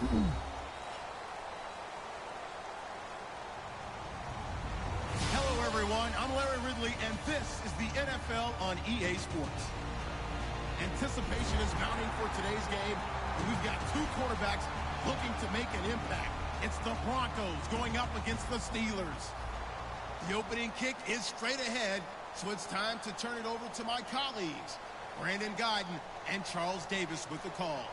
Hello, everyone. I'm Larry Ridley, and this is the NFL on EA Sports. Anticipation is mounting for today's game. We've got two quarterbacks looking to make an impact. It's the Broncos going up against the Steelers. The opening kick is straight ahead, so it's time to turn it over to my colleagues, Brandon Guyton and Charles Davis with the call.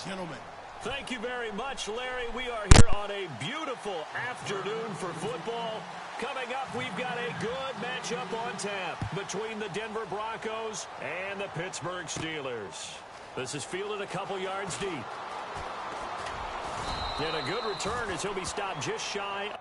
Gentlemen. Thank you very much, Larry. We are here on a beautiful afternoon for football. Coming up, we've got a good matchup on tap between the Denver Broncos and the Pittsburgh Steelers. This is fielded a couple yards deep. And a good return as he'll be stopped just shy.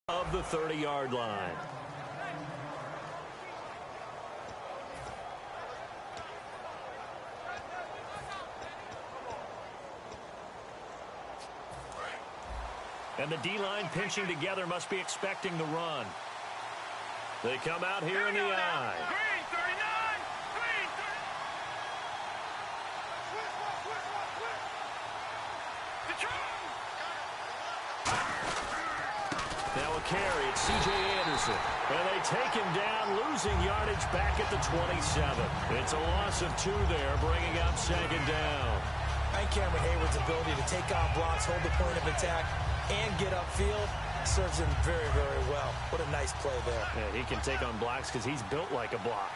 Of the 30-yard line. And the D-line pinching together must be expecting the run. They come out here in the eye. Now a carry, it's C.J. Anderson. And they take him down, losing yardage back at the 27. It's a loss of 2 there, bringing up second down. And Cameron Hayward's ability to take on blocks, hold the point of attack, and get upfield serves him very, very well. What a nice play there. Yeah, he can take on blocks because he's built like a block.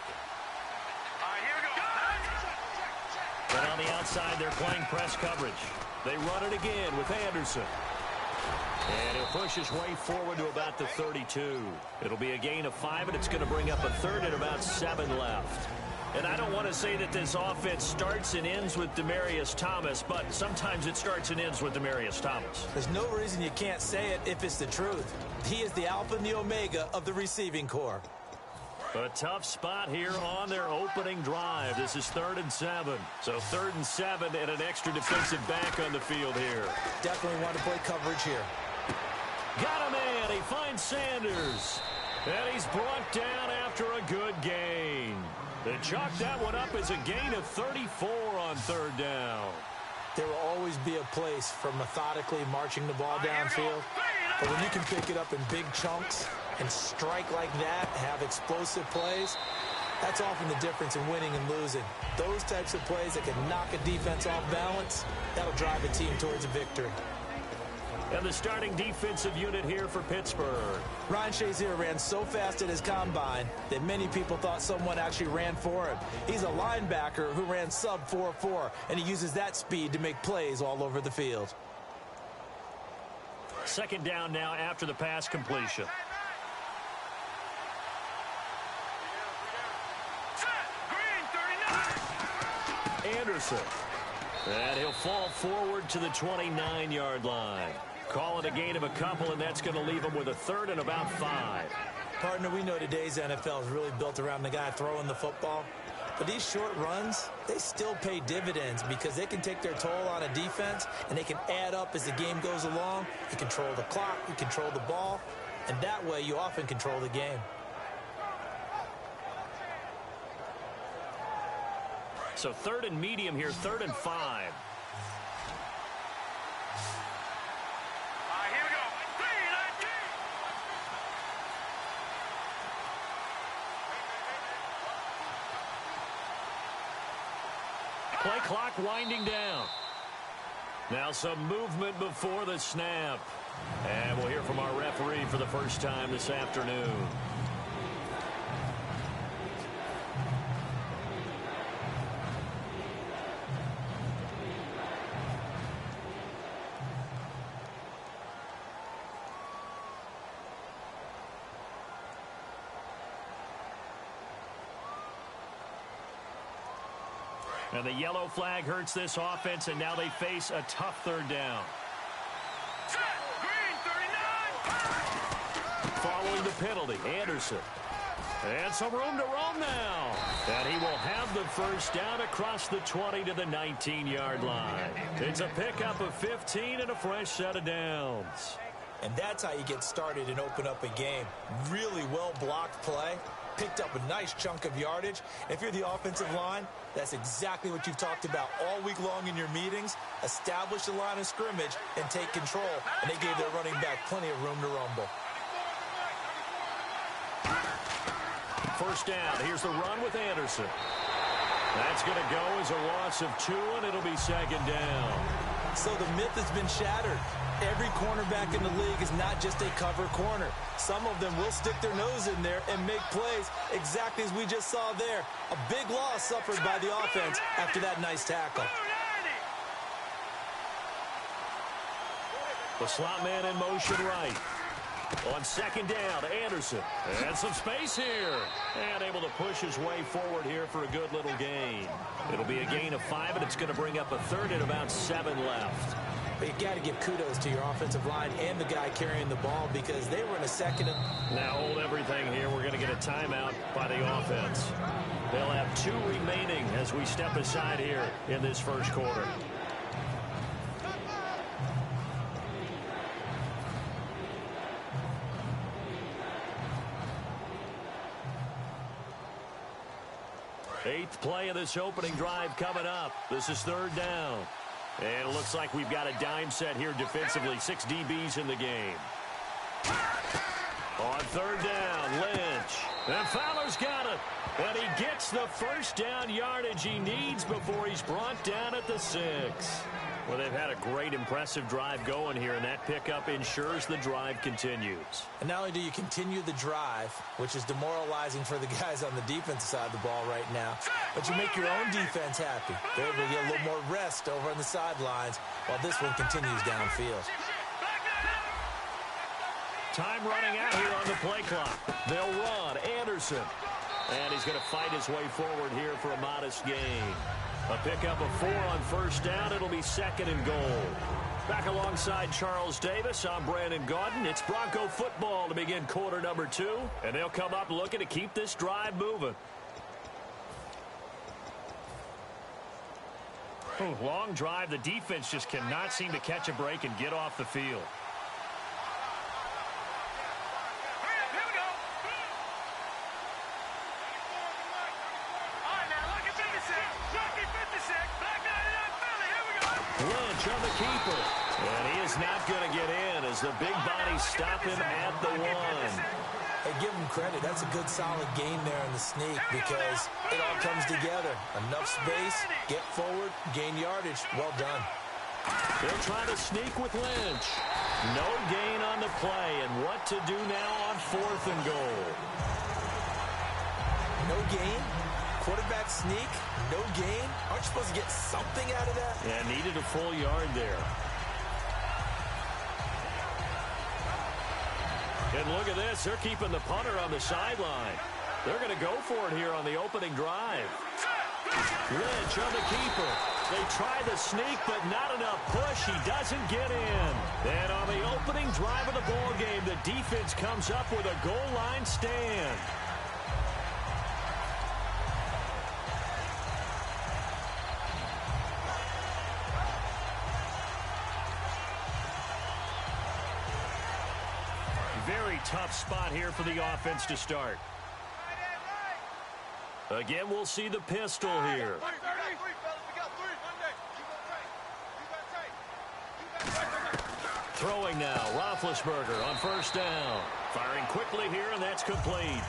All right, here we go. And on the outside, they're playing press coverage. They run it again with Anderson. And he'll push his way forward to about the 32. It'll be a gain of 5, and it's going to bring up a third and about 7 left. And I don't want to say that this offense starts and ends with Demaryius Thomas, but sometimes it starts and ends with Demaryius Thomas. There's no reason you can't say it if it's the truth. He is the alpha and the omega of the receiving corps. A tough spot here on their opening drive. This is 3rd and 7. So 3rd and 7 and an extra defensive back on the field here. Definitely want to play coverage here. Got a man. He finds Sanders. And he's brought down after a good gain. They chalk that one up as a gain of 34 on 3rd down. There will always be a place for methodically marching the ball downfield. But when you can pick it up in big chunks and strike like that, have explosive plays, that's often the difference in winning and losing. Those types of plays that can knock a defense off balance, that'll drive a team towards a victory. And the starting defensive unit here for Pittsburgh. Ryan Shazier ran so fast at his combine that many people thought someone actually ran for him. He's a linebacker who ran sub 4.4, and he uses that speed to make plays all over the field. 2nd down now after the pass completion. Anderson. And he'll fall forward to the 29-yard line. Call it a gain of a couple, and that's going to leave him with a 3rd and about 5. Partner, we know today's NFL is really built around the guy throwing the football. But these short runs, they still pay dividends because they can take their toll on a defense, and they can add up as the game goes along. You control the clock, you control the ball, and that way you often control the game. So 3rd and medium here, 3rd and 5. Play clock winding down. Now some movement before the snap. And we'll hear from our referee for the first time this afternoon. And the yellow flag hurts this offense, and now they face a tough third down. Set. Green, 39. Following the penalty, Anderson. And some room to roam now. And he will have the first down across the 20 to the 19-yard line. It's a pickup of 15 and a fresh set of downs. And that's how you get started and open up a game. Really well-blocked play. Picked up a nice chunk of yardage. If you're the offensive line, that's exactly what you've talked about all week long in your meetings. Establish the line of scrimmage and take control. And they gave their running back plenty of room to rumble. First down. Here's the run with Anderson. That's going to go as a loss of 2, and it'll be second down. So the myth has been shattered. Every cornerback in the league is not just a cover corner. Some of them will stick their nose in there and make plays exactly as we just saw there. A big loss suffered by the offense after that nice tackle. The slot man in motion right. On second down, Anderson. And some space here. And able to push his way forward here for a good little gain. It'll be a gain of 5, and it's going to bring up a third and about 7 left. But you got to give kudos to your offensive line and the guy carrying the ball because they were in a second. Now hold everything here. We're going to get a timeout by the offense. They'll have 2 remaining as we step aside here in this first quarter. Eighth play of this opening drive coming up. This is third down. And it looks like we've got a dime set here defensively. 6 DBs in the game. On third down, Lynch. And Fowler's got it. And he gets the first down yardage he needs before he's brought down at the 6. Well, they've had a great, impressive drive going here, and that pickup ensures the drive continues. And not only do you continue the drive, which is demoralizing for the guys on the defensive side of the ball right now, but you make your own defense happy. They're able to get a little more rest over on the sidelines while this one continues downfield. Time running out here on the play clock. They'll run. Anderson. And he's going to fight his way forward here for a modest gain. A pickup of 4 on first down. It'll be second and goal. Back alongside Charles Davis, I'm Brandon Gaudin. It's Bronco football to begin quarter number 2. And they'll come up looking to keep this drive moving. Long drive. The defense just cannot seem to catch a break and get off the field. Lynch on the keeper. And he is not going to get in as the big bodies stop him at the 1. Hey, give him credit. That's a good, solid gain there in the sneak because it all comes together. Enough space, get forward, gain yardage. Well done. They'll try to sneak with Lynch. No gain on the play. And what to do now on 4th and goal? No gain? Quarterback sneak, no gain. Aren't you supposed to get something out of that? Yeah, needed a full yard there. And look at this. They're keeping the punter on the sideline. They're going to go for it here on the opening drive. Lynch on the keeper. They try the sneak, but not enough push. He doesn't get in. And on the opening drive of the ball game, the defense comes up with a goal line stand. Very tough spot here for the offense to start. Again, we'll see the pistol here. Throwing now, Roethlisberger on first down. Firing quickly here, and that's complete.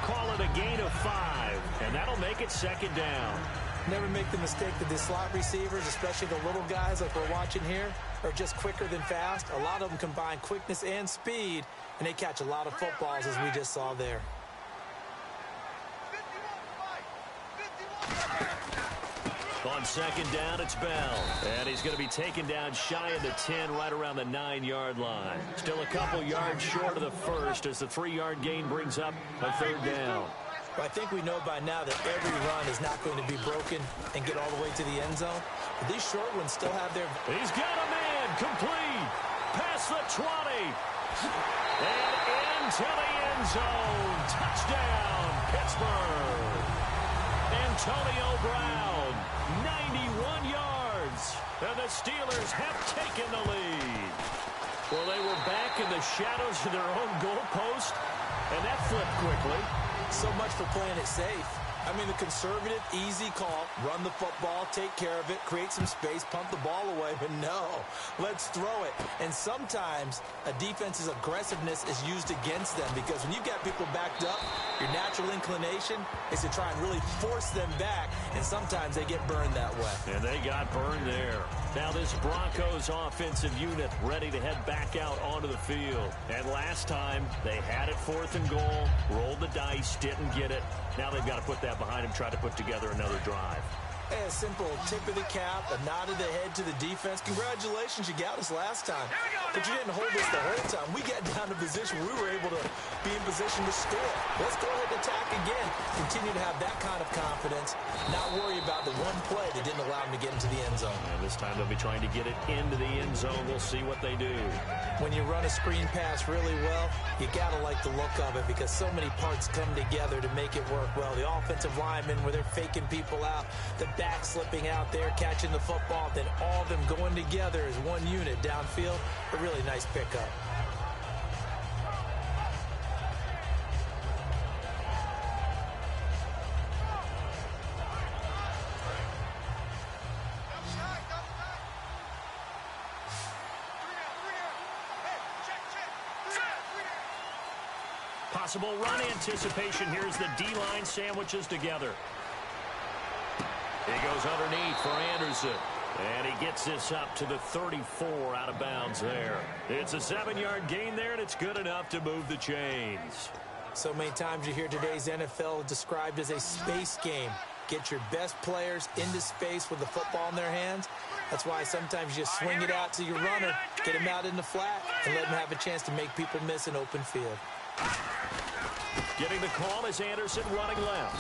Call it a gain of 5, and that'll make it second down. Never make the mistake that the slot receivers, especially the little guys like we're watching here, are just quicker than fast. A lot of them combine quickness and speed, and they catch a lot of footballs as we just saw there. On second down, it's Bell. And he's going to be taken down shy of the 10, right around the 9-yard line. Still a couple yards short of the first as the 3-yard gain brings up a third down. Well, I think we know by now that every run is not going to be broken and get all the way to the end zone. But these short ones still have their... He's got a man complete. Past the 20. And into the end zone. Touchdown, Pittsburgh. Antonio Brown, 91 yards. And the Steelers have taken the lead. Well, they were back in the shadows of their own goalpost, and that flipped quickly. So much for playing it safe. I mean, the conservative, easy call, run the football, take care of it, create some space, pump the ball away. But no, let's throw it. And sometimes a defense's aggressiveness is used against them because when you've got people backed up, your natural inclination is to try and really force them back, and sometimes they get burned that way. And they got burned there. Now this Broncos offensive unit ready to head back out onto the field. And last time, they had it 4th and goal, rolled the dice, didn't get it. Now they've got to put that behind them, try to put together another drive. Hey, a simple tip of the cap, a nod of the head to the defense. Congratulations, you got us last time. But you didn't hold us the whole time. We got down to position where we were able to be in position to score. Let's go ahead and attack again. Continue to have that kind of confidence, not worry about the one play that didn't allow them to get into the end zone. And this time they'll be trying to get it into the end zone. We'll see what they do. When you run a screen pass really well, you got to like the look of it because so many parts come together to make it work well. The offensive linemen where they're faking people out, the back slipping out there, catching the football, then all of them going together as one unit downfield. A really nice pickup. Possible run anticipation. Here's the D-line sandwiches together. He goes underneath for Anderson. And he gets this up to the 34 out of bounds there. It's a 7-yard gain there, and it's good enough to move the chains. So many times you hear today's NFL described as a space game. Get your best players into space with the football in their hands. That's why sometimes you swing it out to your runner, get him out in the flat, and let him have a chance to make people miss an open field. Getting the call is Anderson running left.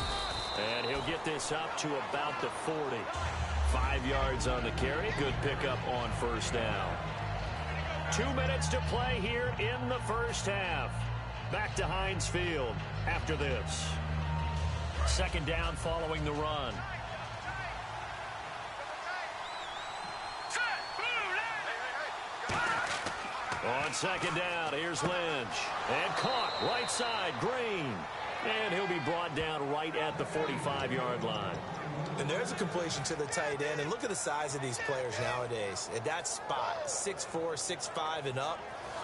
And he'll get this up to about the 40. 5 yards on the carry. Good pickup on first down. 2 minutes to play here in the first half. Back to Heinz Field after this. 2nd down following the run. On 2nd down, here's Lynch. And caught right side, Green. And he'll be brought down right at the 45-yard line. And there's a completion to the tight end. And look at the size of these players nowadays. At that spot, 6'4", 6'5", and up.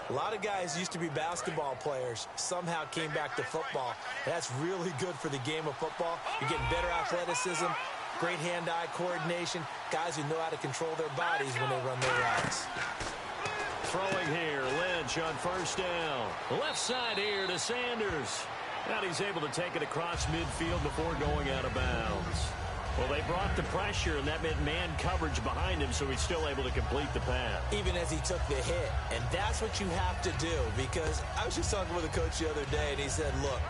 A lot of guys used to be basketball players, somehow came back to football. That's really good for the game of football. You're getting better athleticism, great hand-eye coordination, guys who know how to control their bodies when they run their routes. Throwing here, Lynch on first down. Left side here to Sanders. And he's able to take it across midfield before going out of bounds. Well, they brought the pressure, and that meant man coverage behind him, so he's still able to complete the pass. Even as he took the hit. And that's what you have to do, because I was just talking with a coach the other day, and he said, look,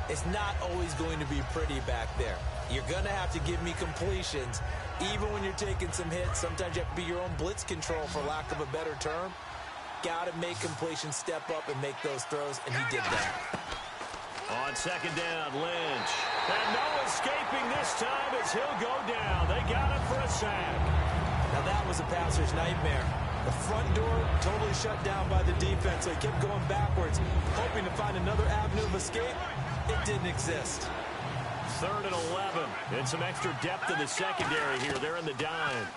it's not always going to be pretty back there. You're going to have to give me completions, even when you're taking some hits. Sometimes you have to be your own blitz control, for lack of a better term. Got to make completions, step up, and make those throws, and he did that. On 2nd down, Lynch. And no escaping this time as he'll go down. They got him for a sack. Now that was a passer's nightmare. The front door totally shut down by the defense, so he kept going backwards, hoping to find another avenue of escape. It didn't exist. 3rd and 11. And some extra depth in the secondary here. They're in the dime.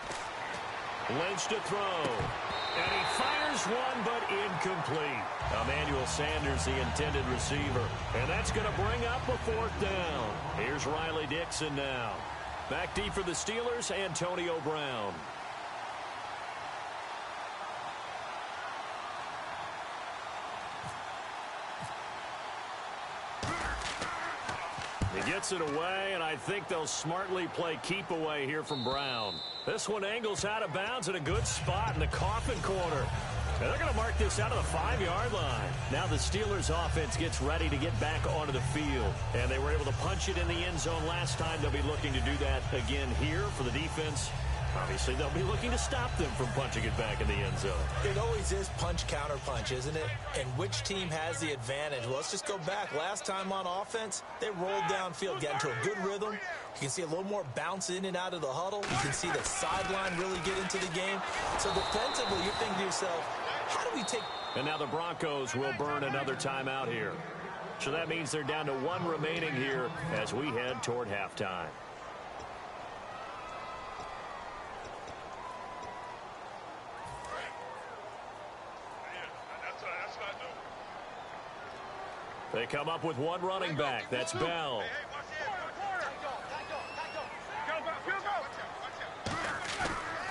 Lynch to throw. And he fires one, but incomplete. Emmanuel Sanders, the intended receiver. And that's going to bring up a 4th down. Here's Riley Dixon now. Back deep for the Steelers, Antonio Brown. He gets it away, and I think they'll smartly play keep away here from Brown. This one angles out of bounds in a good spot in the coffin corner. And they're going to mark this out of the 5-yard line. Now the Steelers offense gets ready to get back onto the field. And they were able to punch it in the end zone last time. They'll be looking to do that again here for the defense. Obviously, they'll be looking to stop them from punching it back in the end zone. It always is punch-counter-punch, isn't it? And which team has the advantage? Well, let's just go back. Last time on offense, they rolled downfield, got into a good rhythm. You can see a little more bounce in and out of the huddle. You can see the sideline really get into the game. So defensively, you're thinking to yourself, how do we take... And now the Broncos will burn another timeout here. So that means they're down to 1 remaining here as we head toward halftime. They come up with 1 running back. That's Bell.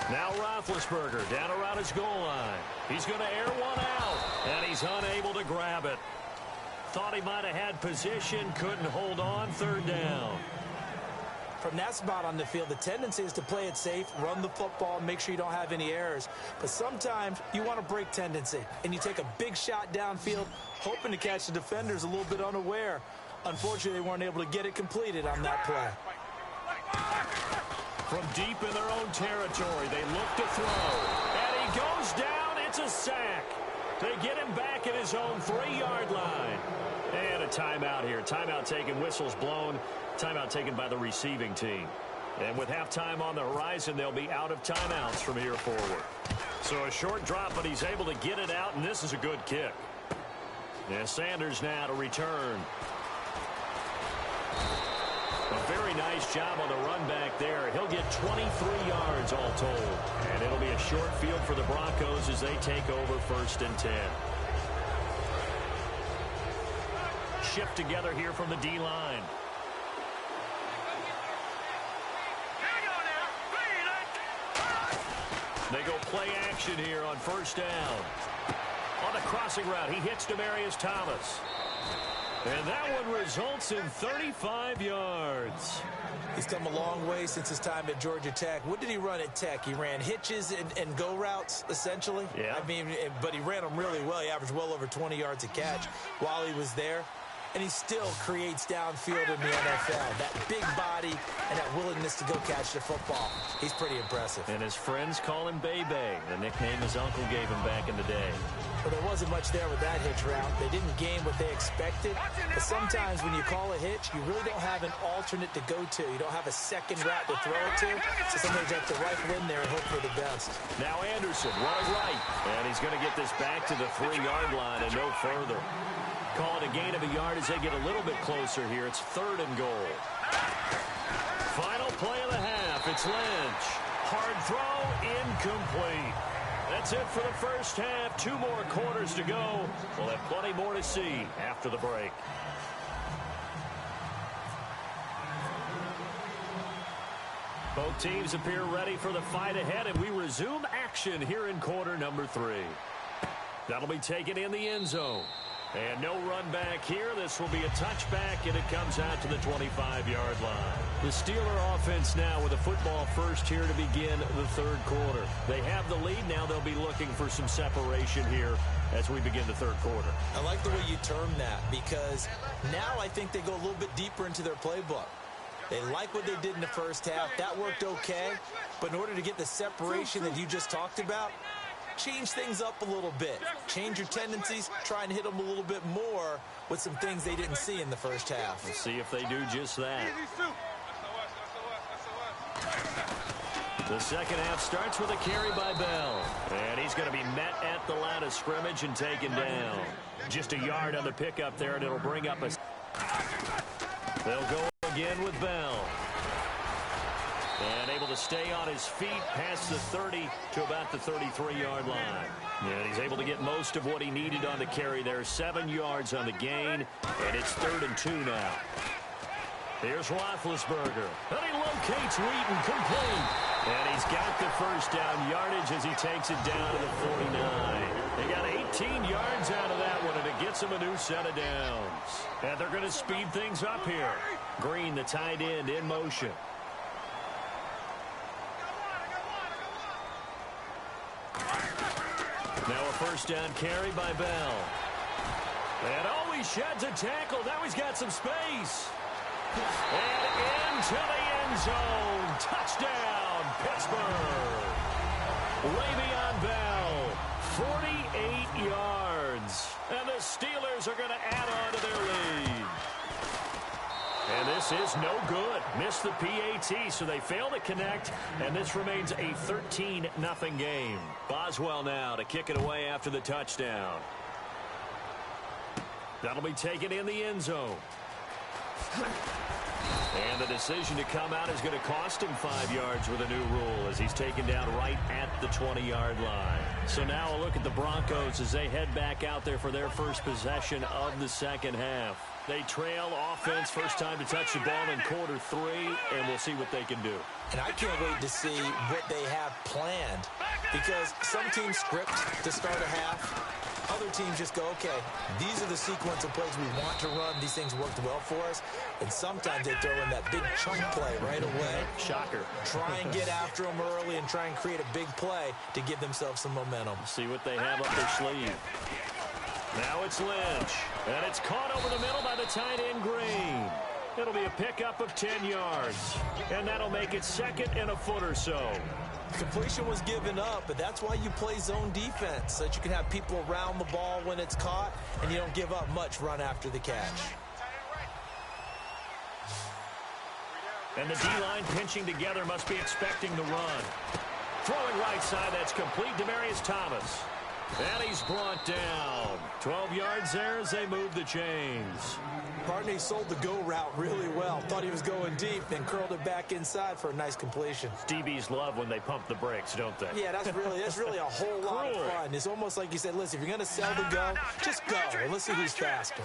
Now Roethlisberger down around his goal line. He's going to air one out, and he's unable to grab it. Thought he might have had position, couldn't hold on. 3rd down. From that spot on the field, the tendency is to play it safe, run the football, make sure you don't have any errors. But sometimes you want to break tendency, and you take a big shot downfield, hoping to catch the defenders a little bit unaware. Unfortunately, they weren't able to get it completed on that play. From deep in their own territory, they look to throw. And he goes down. It's a sack. They get him back at his own 3-yard line. And a timeout here. Timeout taken, whistles blown. Timeout taken by the receiving team. And with halftime on the horizon, they'll be out of timeouts from here forward. So a short drop, but he's able to get it out, and this is a good kick. And Sanders now to return. A very nice job on the run back there. He'll get 23 yards all told. And it'll be a short field for the Broncos as they take over 1st and 10. Shift together here from the D-line. They go play action here on 1st down. On the crossing route, he hits Demaryius Thomas. And that one results in 35 yards. He's come a long way since his time at Georgia Tech. What did he run at Tech? He ran hitches and go routes, essentially. Yeah. I mean, but he ran them really well. He averaged well over 20 yards a catch while he was there. And he still creates downfield in the NFL. That big body and that willingness to go catch the football. He's pretty impressive. And his friends call him Bebe, the nickname his uncle gave him back in the day. Well, there wasn't much there with that hitch route. They didn't gain what they expected. But sometimes when you call a hitch, you really don't have an alternate to go to. You don't have a second route to throw it to. So sometimes you have to rifle in there and hope for the best. Now Anderson running right. And he's going to get this back to the 3-yard line and no further. Call it a gain of a yard as they get a little bit closer here. It's 3rd and goal. Final play of the half. It's Lynch. Hard throw, incomplete. That's it for the first half. 2 more quarters to go. We'll have plenty more to see after the break. Both teams appear ready for the fight ahead, and we resume action here in quarter number 3. That'll be taken in the end zone. And no run back here. This will be a touchback, and it comes out to the 25-yard line. The Steeler offense now with a football first here to begin the 3rd quarter. They have the lead. Now they'll be looking for some separation here as we begin the 3rd quarter. I like the way you term that because now I think they go a little bit deeper into their playbook. They like what they did in the first half. That worked okay. But in order to get the separation that you just talked about, change things up a little bit. Change your tendencies. Try and hit them a little bit more with some things they didn't see in the first half. We'll see if they do just that. The second half starts with a carry by Bell. And he's going to be met at the line of scrimmage and taken down. Just a yard on the pickup there, and it'll bring up a... They'll go again with Bell. And able to stay on his feet past the 30 to about the 33-yard line. And he's able to get most of what he needed on the carry there. 7 yards on the gain, and it's 3rd and 2 now. Here's Roethlisberger. And he locates Wheaton, complete. And he's got the first down yardage as he takes it down to the 49. They got 18 yards out of that one, and it gets him a new set of downs. And they're going to speed things up here. Green, the tight end, in motion. Now a first down carry by Bell. And oh, he sheds a tackle. Now he's got some space. And into the end zone. Touchdown, Pittsburgh. Le'Veon Bell, 48 yards. And the Steelers are going to add on to their lead. And this is no good. Missed the PAT, so they fail to connect. And this remains a 13-0 game. Boswell now to kick it away after the touchdown. That'll be taken in the end zone. And the decision to come out is going to cost him 5 yards with a new rule as he's taken down right at the 20-yard line. So now a look at the Broncos as they head back out there for their first possession of the second half. They trail offense, first time to touch the ball in quarter 3, and we'll see what they can do. And I can't wait to see what they have planned, because some teams script to start a half. Other teams just go, okay, these are the sequence of plays we want to run. These things worked well for us. And sometimes they throw in that big chunk play right away. Shocker. Try and get after them early and try and create a big play to give themselves some momentum. See what they have up their sleeve. Now it's Lynch. And it's caught over the middle by the tight end Green. It'll be a pickup of 10 yards. And that'll make it second and a foot or so. Completion was given up, but that's why you play zone defense, so that you can have people around the ball when it's caught, and you don't give up much run after the catch. And the D-line pinching together must be expecting the run. Throwing right side, that's complete. Demaryius Thomas. And he's brought down. 12 yards there as they move the chains. Barney sold the go route really well. Thought he was going deep, then curled it back inside for a nice completion. DBs love when they pump the brakes, don't they? Yeah, that's really a whole lot of fun. It's almost like you said, listen, if you're going to sell the go, just go, and let's see who's faster.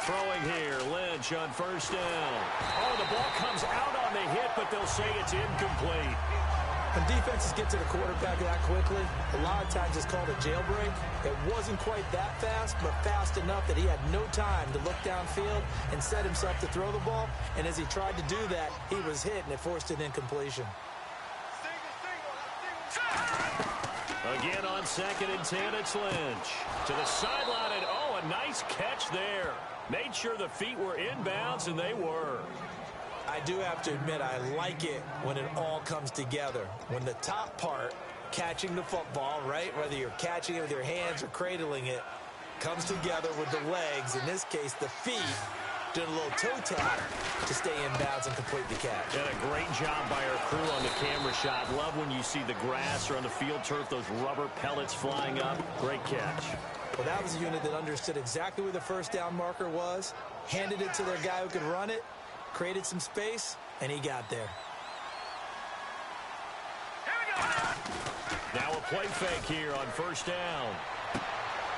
Throwing here, Lynch on first down. Oh, the ball comes out on the hit, but they'll say it's incomplete. When defenses get to the quarterback that quickly, a lot of times it's called a jailbreak. It wasn't quite that fast, but fast enough that he had no time to look downfield and set himself to throw the ball. And as he tried to do that, he was hit, and it forced an incompletion. Again on 2nd and 10, it's Lynch. To the sideline, and oh, a nice catch there. Made sure the feet were inbounds, and they were. I do have to admit, I like it when it all comes together. When the top part, catching the football, right, whether you're catching it with your hands or cradling it, comes together with the legs, in this case the feet, doing a little toe tap to stay in bounds and complete the catch. And a great job by our crew on the camera shot. Love when you see the grass or on the field turf, those rubber pellets flying up. Great catch. Well, that was a unit that understood exactly where the first down marker was, handed it to their guy who could run it, created some space, and he got there. Now a play fake here on first down.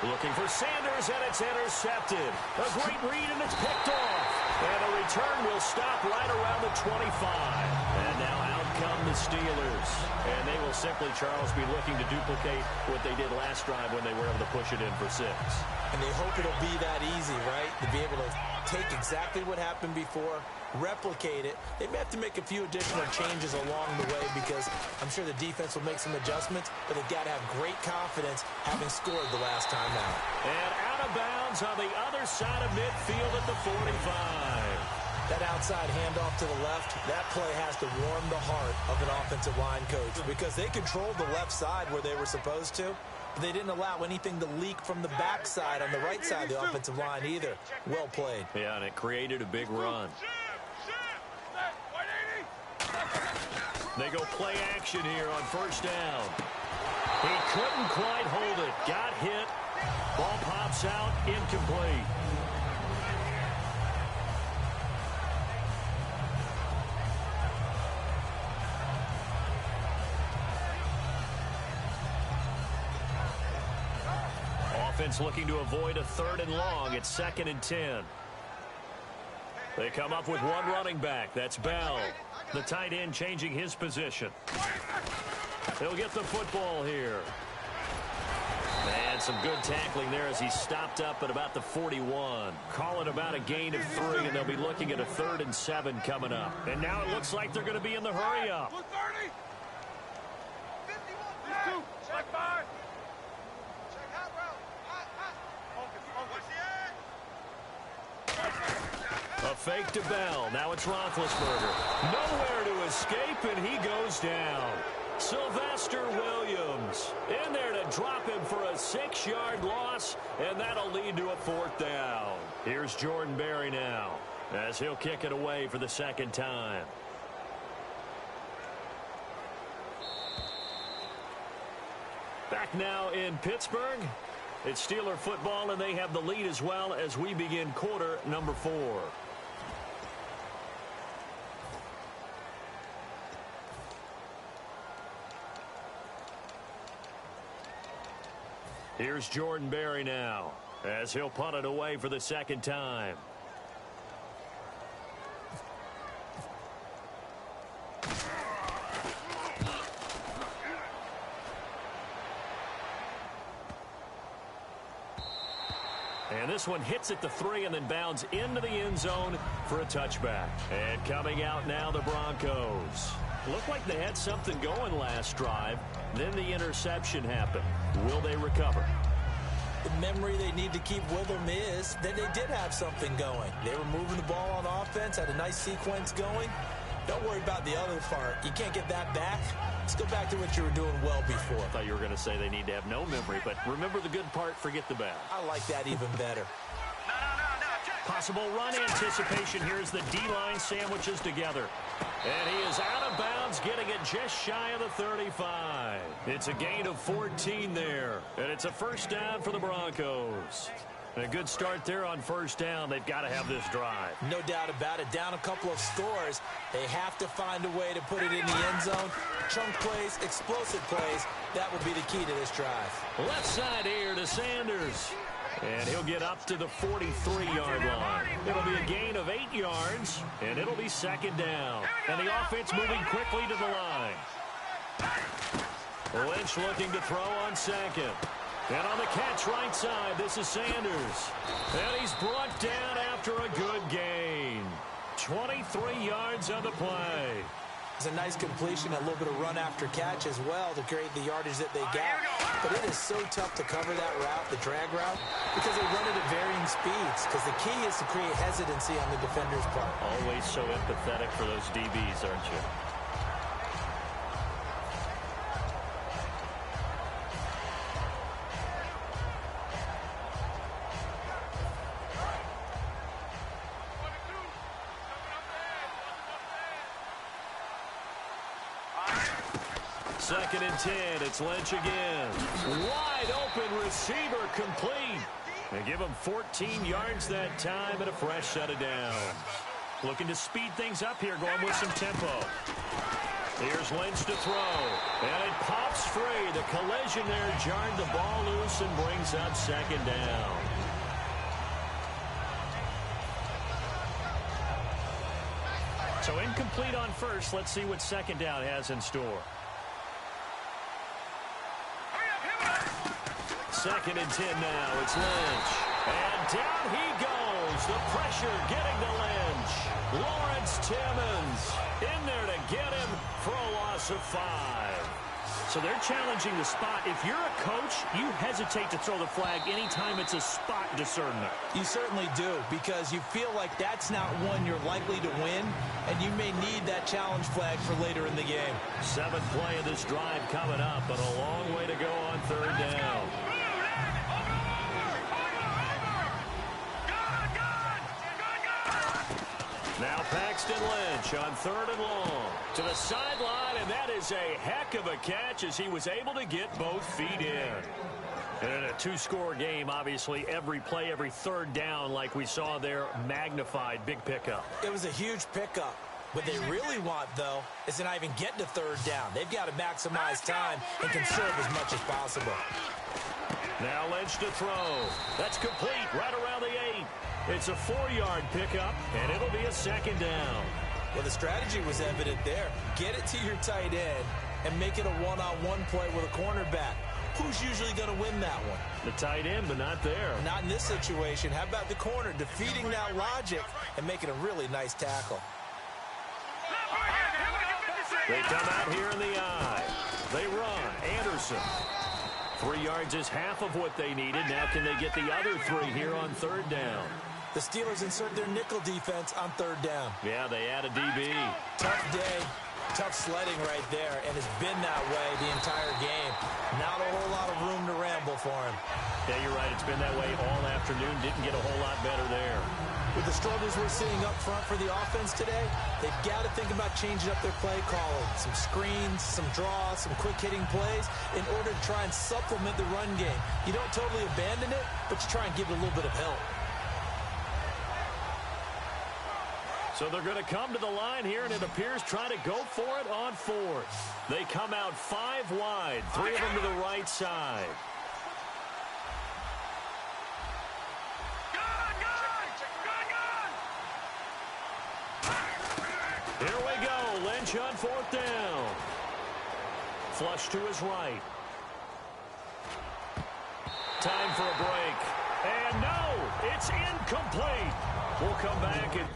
Looking for Sanders, and it's intercepted. A great read, and it's picked off. And a return will stop right around the 25. And now out come the Steelers. And they will simply, Charles, be looking to duplicate what they did last drive when they were able to push it in for 6. And they hope it'll be that easy, right? To be able to take exactly what happened before, replicate it. They may have to make a few additional changes along the way because I'm sure the defense will make some adjustments, but they've got to have great confidence having scored the last time out. And out of bounds on the other side of midfield at the 45. That outside handoff to the left, that play has to warm the heart of an offensive line coach because they controlled the left side where they were supposed to. But they didn't allow anything to leak from the backside on the right side of the offensive line either. Well played. Yeah, and it created a big run. They go play action here on first down. He couldn't quite hold it. Got hit. Ball pops out. Incomplete. Offense looking to avoid a 3rd and long. It's 2nd and 10. They come up with one running back. That's Bell. The tight end changing his position. He'll get the football here. And some good tackling there as he stopped up at about the 41. Call it about a gain of 3, and they'll be looking at a 3rd and 7 coming up. And now it looks like they're going to be in the hurry up. A fake to Bell. Now it's Roethlisberger. Nowhere to escape, and he goes down. Sylvester Williams in there to drop him for a 6-yard loss, and that'll lead to a 4th down. Here's Jordan Berry now as he'll kick it away for the 2nd time. Back now in Pittsburgh. It's Steeler football, and they have the lead as well as we begin quarter number 4. Here's Jordan Berry now as he'll punt it away for the 2nd time. And this one hits at the 3 and then bounds into the end zone for a touchback. And coming out now, the Broncos. Looked like they had something going last drive. Then the interception happened. Will they recover? The memory they need to keep with them is that they did have something going. They were moving the ball on offense, had a nice sequence going. Don't worry about the other part. You can't get that back. Let's go back to what you were doing well before. I thought you were going to say they need to have no memory, but remember the good part, forget the bad. I like that even better. Possible run anticipation. Here's the D-line sandwiches together. And he is out of bounds, getting it just shy of the 35. It's a gain of 14 there. And it's a 1st down for the Broncos. A good start there on 1st down. They've got to have this drive. No doubt about it. Down a couple of scores. They have to find a way to put it in the end zone. Chunk plays, explosive plays. That will be the key to this drive. Left side here to Sanders. And he'll get up to the 43-yard line. It'll be a gain of 8 yards, and it'll be 2nd down. And the offense moving quickly to the line. Lynch looking to throw on 2nd. And on the catch right side, this is Sanders. And he's brought down after a good gain. 23 yards on the play. It's a nice completion, a little bit of run after catch as well to create the yardage that they got. But it is so tough to cover that route, the drag route, because they run it at varying speeds. Because the key is to create hesitancy on the defender's part. Always so empathetic for those DBs, aren't you? Second and 10. It's Lynch again. Wide open receiver complete. They give him 14 yards that time and a fresh set of downs. Looking to speed things up here, going with some tempo. Here's Lynch to throw. And it pops free. The collision there jarred the ball loose and brings up 2nd down. So incomplete on 1st. Let's see what 2nd down has in store. 2nd and 10 now. It's Lynch. And down he goes. The pressure getting to Lynch. Lawrence Timmons in there to get him for a loss of 5. So they're challenging the spot. If you're a coach, you hesitate to throw the flag anytime it's a spot discernment. You certainly do, because you feel like that's not one you're likely to win, and you may need that challenge flag for later in the game. 7th play of this drive coming up, but a long way to go on 3rd down. Now Paxton Lynch on 3rd and long. To the sideline, and that is a heck of a catch as he was able to get both feet in. And in a 2-score game, obviously, every play, every 3rd down, like we saw there, magnified. Big pickup. It was a huge pickup. What they really want, though, is to not even get to 3rd down. They've got to maximize time and conserve as much as possible. Now Lynch to throw. That's complete right around the 8. It's a 4-yard pickup, and it'll be a 2nd down. Well, the strategy was evident there. Get it to your tight end and make it a one-on-one play with a cornerback. Who's usually going to win that one? The tight end, but not there. Not in this situation. How about the corner defeating that logic and making a really nice tackle? They come out here in the eye. They run. Anderson. 3 yards is half of what they needed. Now can they get the other 3 here on third down? The Steelers insert their nickel defense on third down. Yeah, they add a DB. Tough day, tough sledding right there, and it's been that way the entire game. Not a whole lot of room to ramble for him. Yeah, you're right. It's been that way all afternoon. Didn't get a whole lot better there. With the struggles we're seeing up front for the offense today, they've got to think about changing up their play calling. Some screens, some draws, some quick-hitting plays in order to try and supplement the run game. You don't totally abandon it, but you try and give it a little bit of help. So they're going to come to the line here, and it appears trying to go for it on fourth. They come out 5 wide, 3 of them to the right side. Here we go. Lynch on fourth down. Flush to his right. Time for a break. And no, it's incomplete. We'll come back and